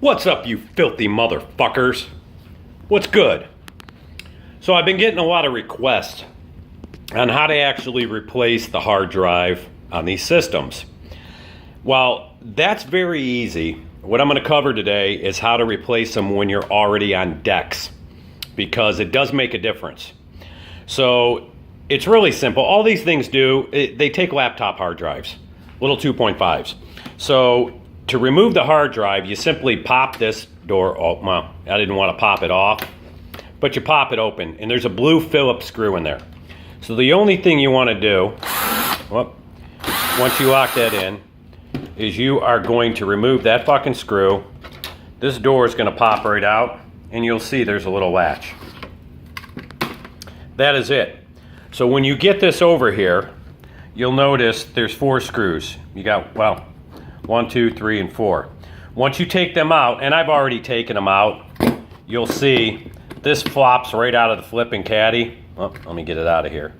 What's up, you filthy motherfuckers? What's good? So I've been getting a lot of requests on how to actually replace the hard drive on these systems. Well, that's very easy. What I'm going to cover today is how to replace them when you're already on DEX, because it does make a difference. So it's really simple. All these things do, they take laptop hard drives, little 2.5s. So to remove the hard drive, you simply pop this door. Oh, well, I didn't want to pop it off, but you pop it open, and there's a blue Phillips screw in there. So the only thing you want to do, once you lock that in, is you are going to remove that fucking screw. This door is going to pop right out, and you'll see there's a little latch. That is it. So when you get this over here, you'll notice there's 4 screws. You got, well, 1, 2, 3, and 4. Once you take them out, and I've already taken them out, you'll see this flops right out of the flipping caddy. Oh, let me get it out of here.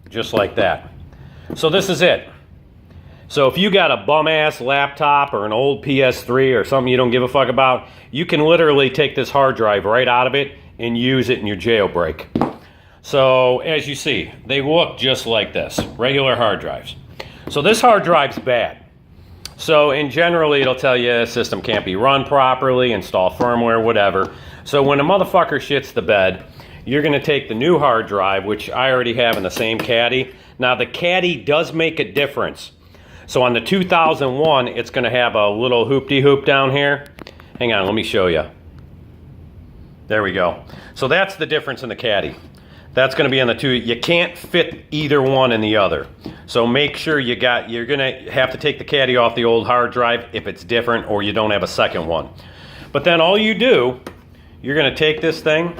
Just like that. So this is it. So if you got a bum-ass laptop or an old PS3 or something you don't give a fuck about, you can literally take this hard drive right out of it and use it in your jailbreak. So as you see, they look just like this, regular hard drives. So this hard drive's bad. So in generally it'll tell you a system can't be run properly, install firmware, whatever. So when a motherfucker shits the bed, you're going to take the new hard drive, which I already have in the same caddy. Now the caddy does make a difference. So on the 2001, it's going to have a little hoop-de-hoop down here. Hang on, let me show you. There we go. So that's the difference in the caddy. That's going to be on the 2. You can't fit either one in the other. So make sure you're going to have to take the caddy off the old hard drive if it's different or you don't have a second one. But then all you do, you're going to take this thing,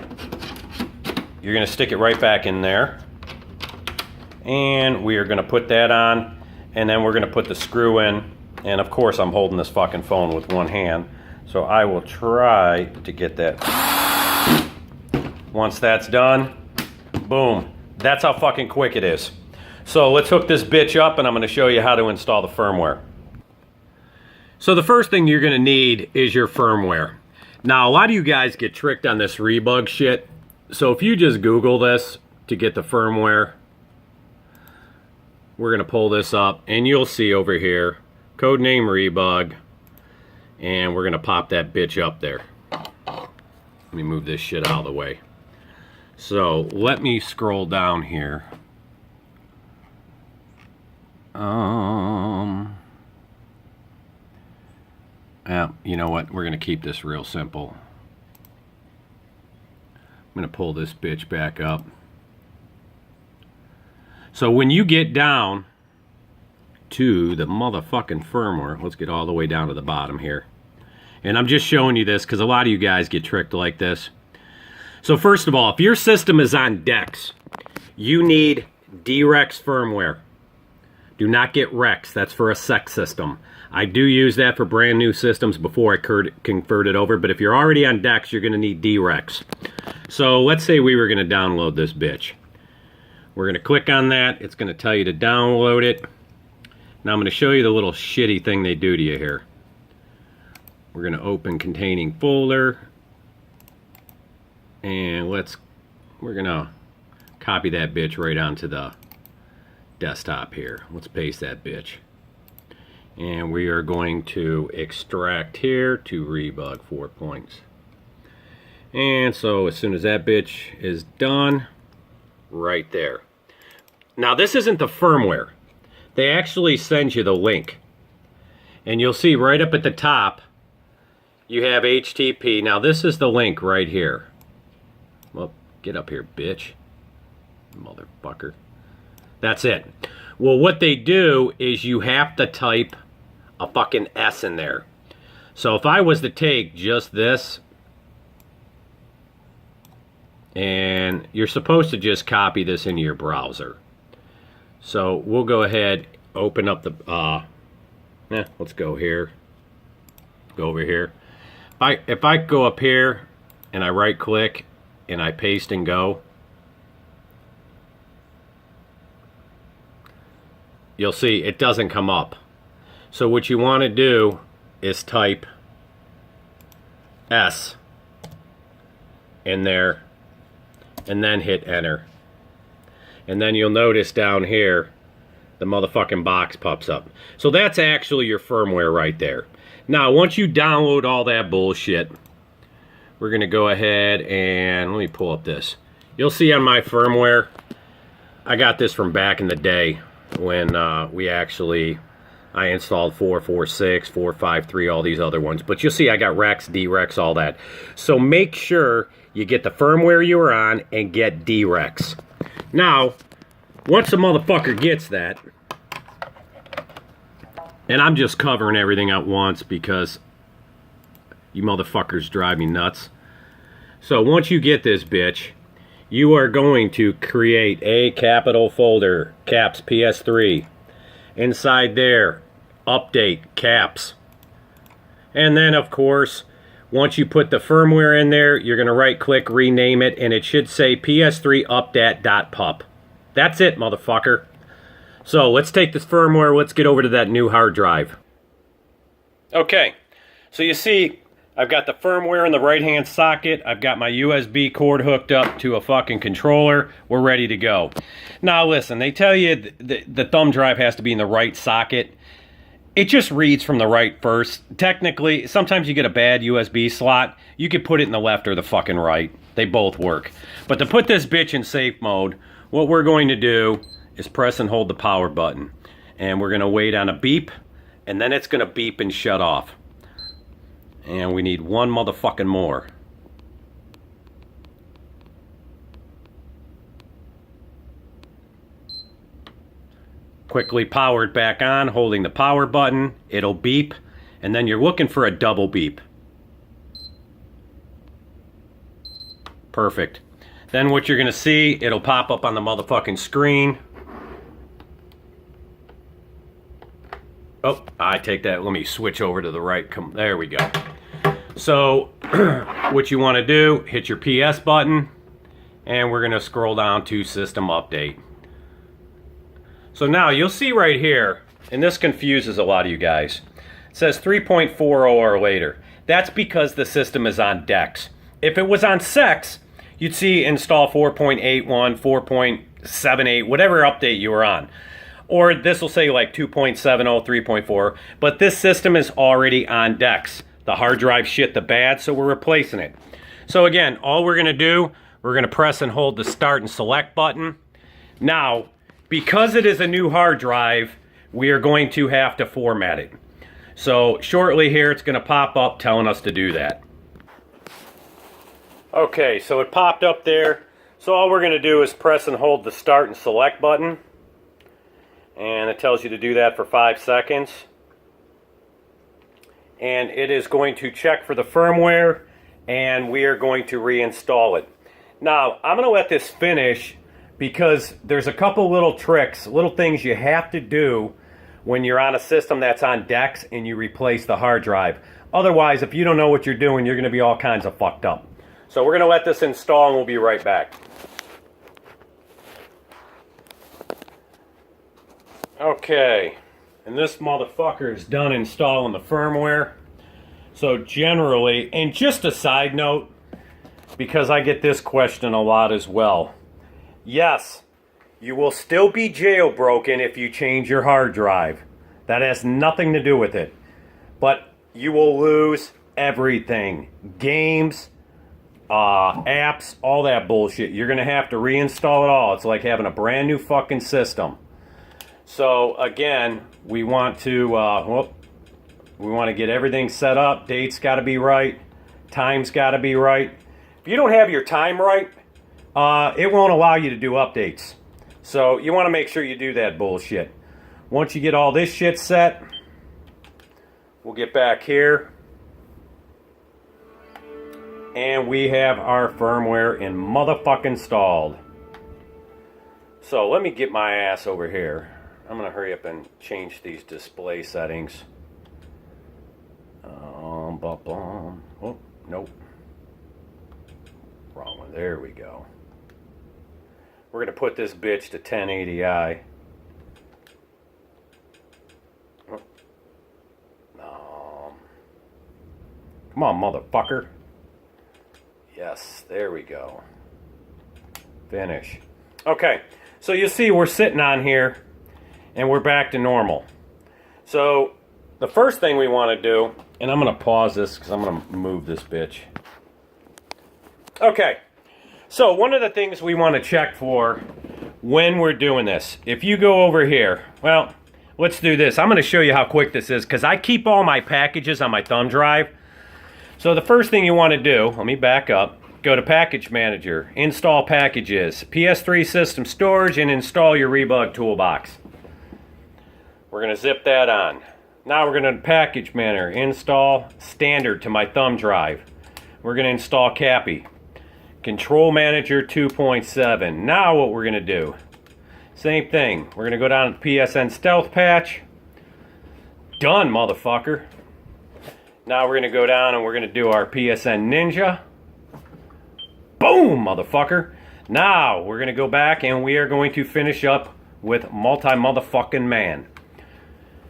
you're going to stick it right back in there, and we are going to put that on, and then we're going to put the screw in. And of course I'm holding this fucking phone with one hand, so I will try to get that. Once that's done, boom. That's how fucking quick it is. So let's hook this bitch up, and I'm going to show you how to install the firmware. So the first thing you're going to need is your firmware. Now a lot of you guys get tricked on this rebug shit. So if you just Google this to get the firmware, we're going to pull this up, and you'll see over here, codename rebug, and we're going to pop that bitch up there. Let me move this shit out of the way. So let me scroll down here. You know what? We're going to keep this real simple. I'm going to pull this bitch back up. So when you get down to the motherfucking firmware, let's get all the way down to the bottom here. And I'm just showing you this because a lot of you guys get tricked like this. So first of all, if your system is on DEX, you need DREX firmware. Do not get REX. That's for a SEC system. I do use that for brand new systems before I convert it over, but if you're already on DEX, you're going to need DREX. So let's say we were going to download this bitch. We're going to click on that. It's going to tell you to download it. Now I'm going to show you the little shitty thing they do to you here. We're going to open containing folder. And we're going to copy that bitch right onto the desktop here. Let's paste that bitch. And we are going to extract here to rebug 4 points. And so as soon as that bitch is done, right there. Now this isn't the firmware. They actually send you the link. And you'll see right up at the top, you have HTTP. Now this is the link right here. Well, get up here, bitch. Motherfucker. That's it. Well, what they do is you have to type a fucking S in there. So if I was to take just this, and you're supposed to just copy this into your browser. So we'll go ahead, open up the, let's go here. Go over here. If I go up here and I right click and I paste and go, you'll see it doesn't come up. So what you want to do is type S in there and then hit enter. And then you'll notice down here the motherfucking box pops up. So that's actually your firmware right there. Now once you download all that bullshit, we're gonna go ahead and let me pull up this. You'll see on my firmware, I got this from back in the day when I installed 446, 453, all these other ones. But you'll see I got Rex, D-Rex, all that. So make sure you get the firmware you were on and get D-Rex. Now, once the motherfucker gets that, and I'm just covering everything at once because you motherfuckers drive me nuts. So once you get this bitch, you are going to create a capital folder, caps PS3. Inside there, update caps. And then of course, once you put the firmware in there, you're going to right click, rename it, and it should say PS3 updat.pup. That's it, motherfucker. So let's take this firmware, let's get over to that new hard drive. Okay, so you see, I've got the firmware in the right hand socket, I've got my USB cord hooked up to a fucking controller, we're ready to go. Now listen, they tell you the thumb drive has to be in the right socket. It just reads from the right first. Technically, sometimes you get a bad USB slot, you could put it in the left or the fucking right. They both work. But to put this bitch in safe mode, what we're going to do is press and hold the power button. And we're gonna wait on a beep, and then it's gonna beep and shut off. And we need one motherfucking more. Quickly powered back on, holding the power button, it'll beep, and then you're looking for a double beep. Perfect. Then what you're gonna see, it'll pop up on the motherfucking screen. Oh, I take that, let me switch over to the right, there we go. So, what you want to do, hit your PS button, and we're going to scroll down to System Update. So now, you'll see right here, and this confuses a lot of you guys, it says 3.40 or later. That's because the system is on DeX. If it was on SEX, you'd see install 4.81, 4.78, whatever update you were on. Or this will say like 2.70, 3.4, but this system is already on DeX. The hard drive shit the bad, so we're replacing it. So again, all we're gonna do, we're gonna press and hold the start and select button. Now, because it is a new hard drive, we are going to have to format it. So shortly here, it's gonna pop up telling us to do that. Okay, so it popped up there. So all we're gonna do is press and hold the start and select button. And it tells you to do that for 5 seconds. And it is going to check for the firmware, and we are going to reinstall it. Now, I'm going to let this finish because there's a couple little tricks, little things you have to do when you're on a system that's on DeX and you replace the hard drive. Otherwise, if you don't know what you're doing, you're going to be all kinds of fucked up. So we're going to let this install and we'll be right back. Okay. And this motherfucker is done installing the firmware. So generally, and just a side note, because I get this question a lot as well. Yes, you will still be jailbroken if you change your hard drive. That has nothing to do with it. But you will lose everything. Games, apps, all that bullshit. You're going to have to reinstall it all. It's like having a brand new fucking system. So again, we want to get everything set up. Date's got to be right. Time's got to be right. If you don't have your time right, it won't allow you to do updates. So you want to make sure you do that bullshit. Once you get all this shit set, we'll get back here. And we have our firmware in motherfucking installed. So let me get my ass over here. I'm going to hurry up and change these display settings. Oh, nope. Wrong one. There we go. We're going to put this bitch to 1080i. Come on, motherfucker. Yes, there we go. Finish. Okay, so you see we're sitting on here and we're back to normal. So the first thing we want to do, and I'm going to pause this because I'm going to move this bitch. Okay, so one of the things we want to check for when we're doing this, if you go over here, well, let's do this. I'm going to show you how quick this is because I keep all my packages on my thumb drive. So the first thing you want to do, let me back up, go to Package Manager, install packages, PS3 system storage, and install your Rebug toolbox. We're going to zip that on. Now we're going to Package Manager, install standard to my thumb drive. We're going to install Cappy. Control Manager 2.7. Now what we're going to do, same thing. We're going to go down to PSN Stealth Patch. Done, motherfucker. Now we're going to go down and we're going to do our PSN Ninja. Boom, motherfucker. Now we're going to go back and we are going to finish up with Multi-Motherfucking Man.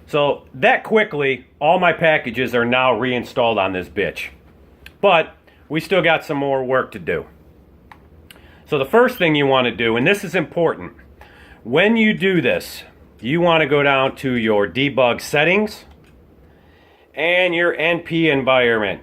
So that quickly, all my packages are now reinstalled on this bitch. But we still got some more work to do. So the first thing you want to do, and this is important, when you do this, you want to go down to your debug settings and your NP environment.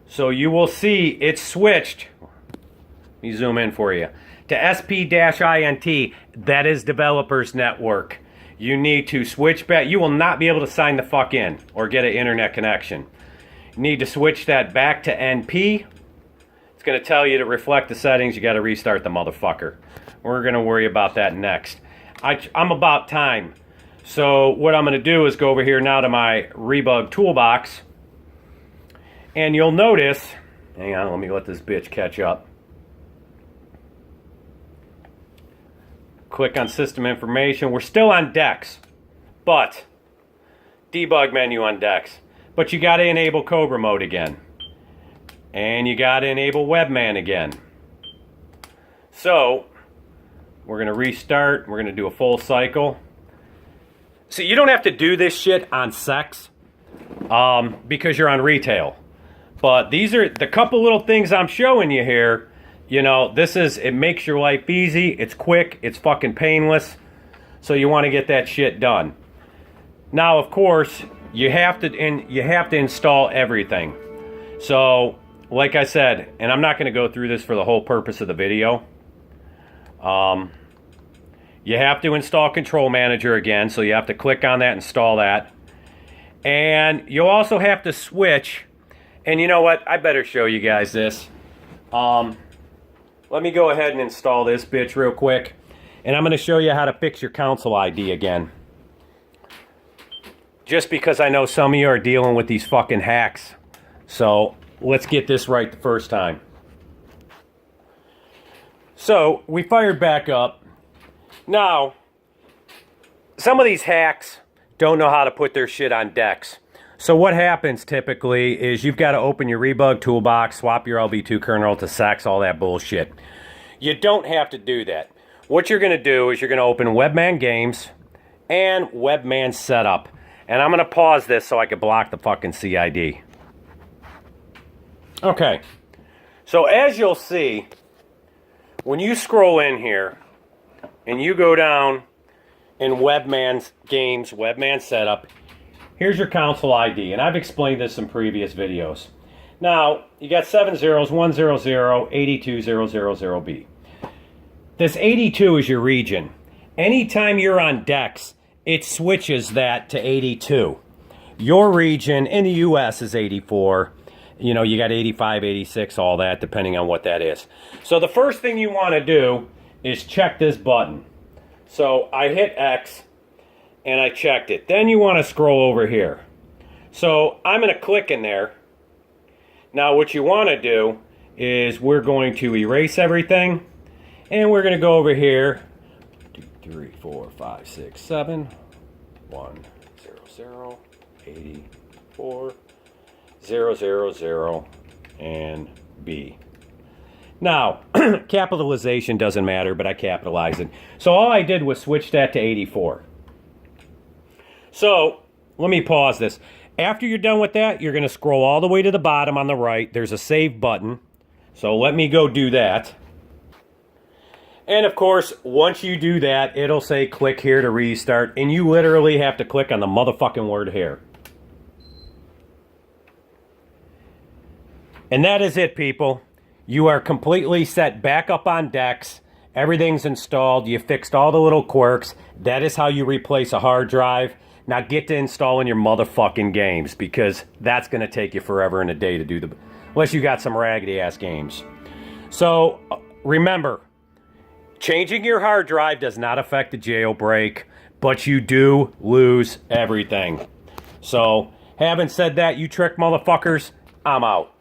So you will see it switched, let me zoom in for you, to SP-INT, that is Developers Network. You need to switch back. You will not be able to sign the fuck in or get an internet connection. You need to switch that back to NP. It's going to tell you to reflect the settings. You got to restart the motherfucker. We're going to worry about that next. I'm about time. So what I'm going to do is go over here now to my Rebug toolbox. And you'll notice, hang on, let me let this bitch catch up. Click on System Information. We're still on Dex, but debug menu on Dex. But you got to enable Cobra mode again. And you got to enable Webman again. So we're going to restart. We're going to do a full cycle. So you don't have to do this shit on sex because you're on retail. But these are the couple little things I'm showing you here. You know, it makes your life easy. It's quick. It's fucking painless. So you want to get that shit done. Now, of course, you have to install everything. So, like I said, and I'm not going to go through this for the whole purpose of the video. You have to install Control Manager again, so you have to click on that, install that. And you'll also have to switch, and you know what, I better show you guys this. Let me go ahead and install this bitch real quick, and I'm going to show you how to fix your console ID again. Just because I know some of you are dealing with these fucking hacks. So, let's get this right the first time. So, we fired back up. Now, some of these hacks don't know how to put their shit on Dex. So what happens typically is you've got to open your Rebug toolbox, swap your LV2 kernel to SAX, all that bullshit. You don't have to do that. What you're going to do is you're going to open Webman Games and Webman Setup. And I'm going to pause this so I can block the fucking CID. Okay. So as you'll see, when you scroll in here, and you go down in Webman's Games, Webman Setup, here's your console ID, and I've explained this in previous videos. Now, you got 7 zeros, 100, 82000B. This 82 is your region. Anytime you're on Dex, it switches that to 82. Your region in the US is 84. You know, you got 85, 86, all that, depending on what that is. So the first thing you want to do is check this button. So I hit X and I checked it. Then you want to scroll over here. So I'm going to click in there. Now what you want to do is we're going to erase everything and we're going to go over here. 2, 3, 4, 5, 6, 7, 1, 0, 0, 84, 0, 0, 0, and B. Now, capitalization doesn't matter, but I capitalized it. So all I did was switch that to 84. So, let me pause this. After you're done with that, you're going to scroll all the way to the bottom on the right. There's a save button. So let me go do that. And of course, once you do that, it'll say click here to restart. And you literally have to click on the motherfucking word here. And that is it, people. You are completely set back up on DeX. Everything's installed. You fixed all the little quirks. That is how you replace a hard drive. Now get to installing your motherfucking games, because that's going to take you forever and a day to do the... Unless you got some raggedy-ass games. So, remember, changing your hard drive does not affect the jailbreak, but you do lose everything. So, having said that, you trick motherfuckers, I'm out.